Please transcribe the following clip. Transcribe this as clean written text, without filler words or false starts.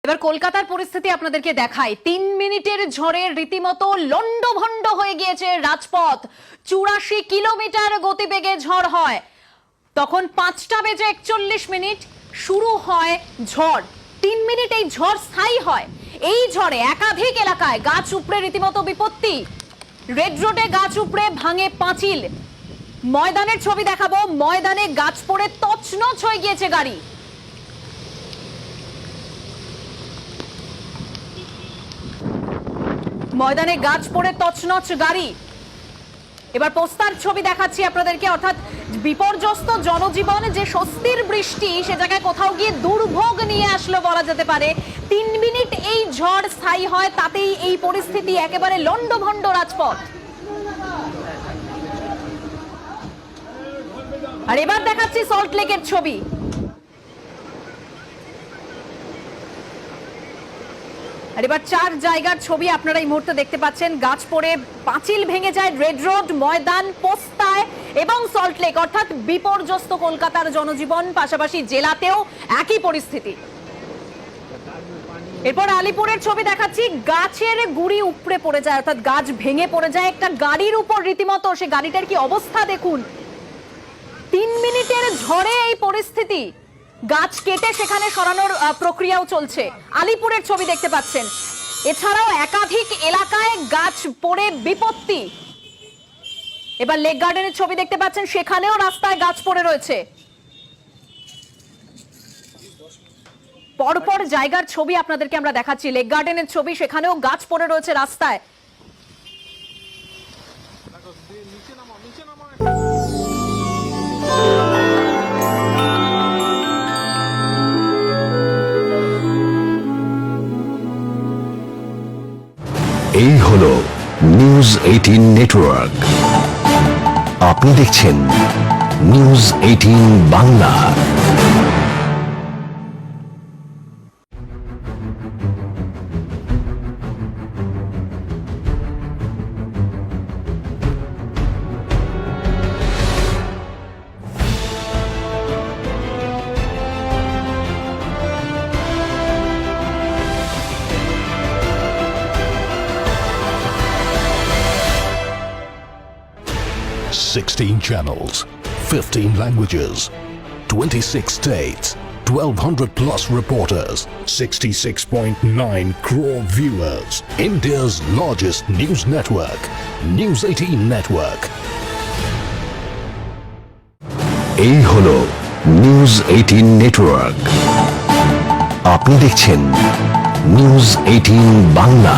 এবার কলকাতার পরিস্থিতি আপনাদেরকে দেখাই। ৩ মিনিটের ঝড়ে রীতিমতো লন্ডভন্ড হয়ে গিয়েছে রাজপথ। ৮৪ কিলোমিটার গতিবেগে ঝড় হয়। তখন ৫টা বেজে ৪১ মিনিট শুরু হয় ঝড়। ৩ মিনিট এই ঝড় স্থায়ী হয়। এই ঝড়ে একাধিক এলাকায় গাছ উপড়ে রীতিমতো বিপত্তি। রেড রোডে গাছ উপড়ে ভাঙে পাঁচিল। ময়দানের ছবি দেখাবো। ময়দানে গাছ পড়ে তছনছ হয়ে গিয়েছে গাড়ি। ময়দানে গাছ পড়ে তছনছ গাড়ি। এবার পোস্টার ছবি দেখাচ্ছি আপনাদেরকে, অর্থাৎ বিপর্যস্ত জনজীবন। যে স্বস্তির বৃষ্টি সে জায়গায় কোথাও গিয়ে দুর্ভোগ নিয়ে আসলো বলা যেতে পারে। ৩ মিনিট এই ঝড় স্থায়ী হয়, তাতেই এই পরিস্থিতি। একেবারে লন্ডভন্ড রাজপথ। আর এবার দেখাচ্ছি সল্টলেকের ছবি। আর এবার ৪ জায়গার ছবি আপনারা এই মুহূর্তে দেখতে পাচ্ছেন। গাছ পড়ে পাঁচিল ভেঙে যায় রেড রোড, ময়দান, পোস্তায় এবং সল্টলেক, অর্থাৎ বিপর্যস্ত কলকাতার জনজীবন। পাশাপাশি জেলাতেও একই পরিস্থিতি। এরপর আলিপুরের ছবি দেখাচ্ছি। গাছের গুড়ি উপড়ে পড়ে যায়, অর্থাৎ গাছ ভেঙে পড়ে যায় একটা গাড়ির উপর রীতিমতো। সে গাড়িটার কি অবস্থা দেখুন। ৩ মিনিটের ঝড়ে এই পরিস্থিতি। গাছ কেটে সেখানে সরানোর প্রক্রিয়াও চলছে। আলিপুরের ছবি দেখতে পাচ্ছেন। এছাড়াও একাধিক এলাকায় গাছ পড়ে বিপত্তি। এবার লেক গার্ডেনের ছবি দেখতে পাচ্ছেন, সেখানেও রাস্তায় গাছ পড়ে রয়েছে। পরপর জায়গার ছবি আপনাদেরকে আমরা দেখাচ্ছি। লেক গার্ডেনের ছবি, সেখানেও গাছ পড়ে রয়েছে রাস্তায়। এই হলো নিউজ 18 নেটওয়ার্ক। আপনি দেখছেন news 18 Bangla. Sixteen channels, 15 languages, 26 states, 1,200 plus reporters, 66.9 crore viewers. India's largest news network, News 18 Network. এই হলো নিউজ 18 নেটওয়ার্ক। আপনি দেখছেন নিউজ 18 বাংলা।